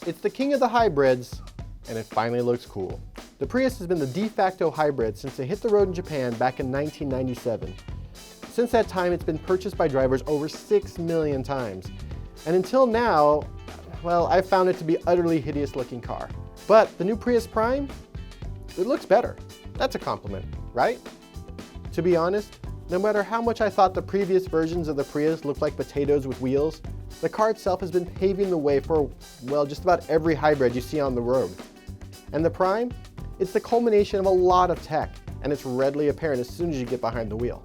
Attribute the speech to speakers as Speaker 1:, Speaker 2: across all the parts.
Speaker 1: It's the king of the hybrids, and it finally looks cool. The Prius has been the de facto hybrid since it hit the road in Japan back in 1997. Since that time, it's been purchased by drivers over 6 million times. And until now, well, I've found it to be utterly hideous looking car. But the new Prius Prime, it looks better. That's a compliment, right? To be honest, no matter how much I thought the previous versions of the Prius looked like potatoes with wheels, the car itself has been paving the way for, well, just about every hybrid you see on the road. And the Prime, it's the culmination of a lot of tech, and it's readily apparent as soon as you get behind the wheel.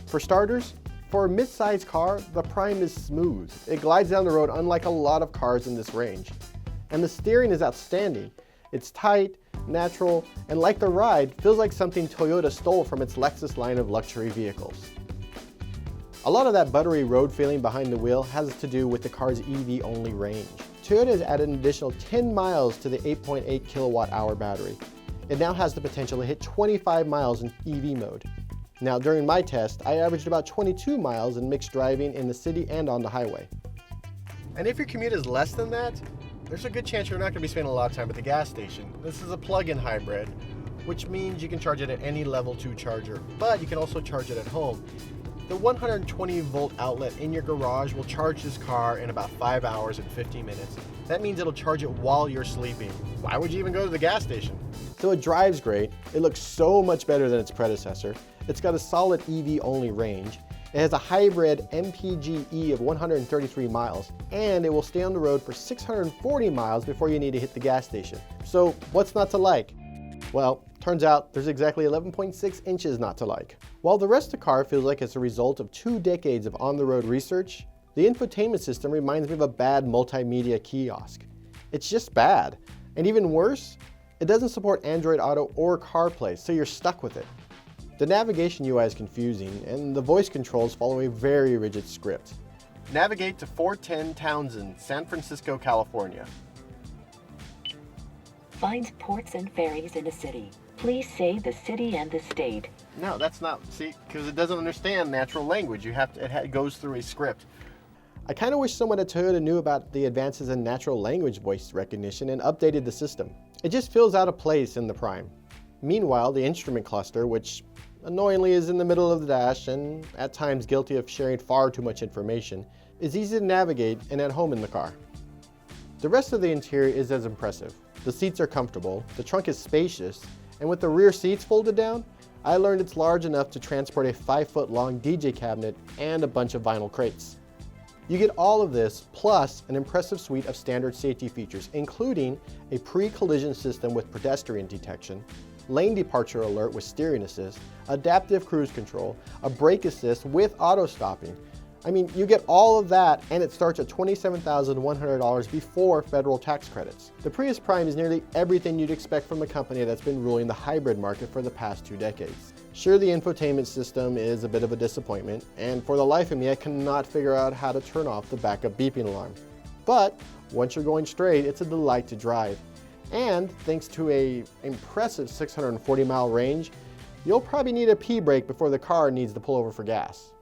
Speaker 1: For starters, for a mid-sized car, the Prime is smooth. It glides down the road unlike a lot of cars in this range. And the steering is outstanding. It's tight, natural, and like the ride, feels like something Toyota stole from its Lexus line of luxury vehicles. A lot of that buttery road feeling behind the wheel has to do with the car's EV-only range. Toyota has added an additional 10 miles to the 8.8 kilowatt-hour battery. It now has the potential to hit 25 miles in EV mode. Now, during my test, I averaged about 22 miles in mixed driving in the city and on the highway. And if your commute is less than that, there's a good chance you're not going to be spending a lot of time at the gas station. This is a plug-in hybrid, which means you can charge it at any level 2 charger, but you can also charge it at home. The 120-volt outlet in your garage will charge this car in about 5 hours and 50 minutes. That means it'll charge it while you're sleeping. Why would you even go to the gas station? So it drives great. It looks so much better than its predecessor. It's got a solid EV-only range. It has a hybrid MPGe of 133 miles, and it will stay on the road for 640 miles before you need to hit the gas station. So what's not to like? Well, turns out there's exactly 11.6 inches not to like. While the rest of the car feels like it's a result of 2 decades of on-the-road research, the infotainment system reminds me of a bad multimedia kiosk. It's just bad. And even worse, it doesn't support Android Auto or CarPlay, so you're stuck with it. The navigation UI is confusing, and the voice controls follow a very rigid script. Navigate to 410 Townsend, San Francisco, California.
Speaker 2: Find ports and ferries in a city. Please say the city and the state.
Speaker 1: No, that's not, see, because it doesn't understand natural language. It goes through a script. I kind of wish someone at Toyota knew about the advances in natural language voice recognition and updated the system. It just feels out of place in the Prime. Meanwhile, the instrument cluster, which annoyingly is in the middle of the dash and at times guilty of sharing far too much information, is easy to navigate and at home in the car. The rest of the interior is as impressive. The seats are comfortable, the trunk is spacious, and with the rear seats folded down, I learned it's large enough to transport a 5-foot-long DJ cabinet and a bunch of vinyl crates. You get all of this plus an impressive suite of standard safety features, including a pre-collision system with pedestrian detection, lane departure alert with steering assist, adaptive cruise control, a brake assist with auto stopping. I mean, you get all of that, and it starts at $27,100 before federal tax credits. The Prius Prime is nearly everything you'd expect from a company that's been ruling the hybrid market for the past 2 decades. Sure, the infotainment system is a bit of a disappointment, and for the life of me, I cannot figure out how to turn off the backup beeping alarm. But once you're going straight, it's a delight to drive. And thanks to an impressive 640-mile range, you'll probably need a pee break before the car needs to pull over for gas.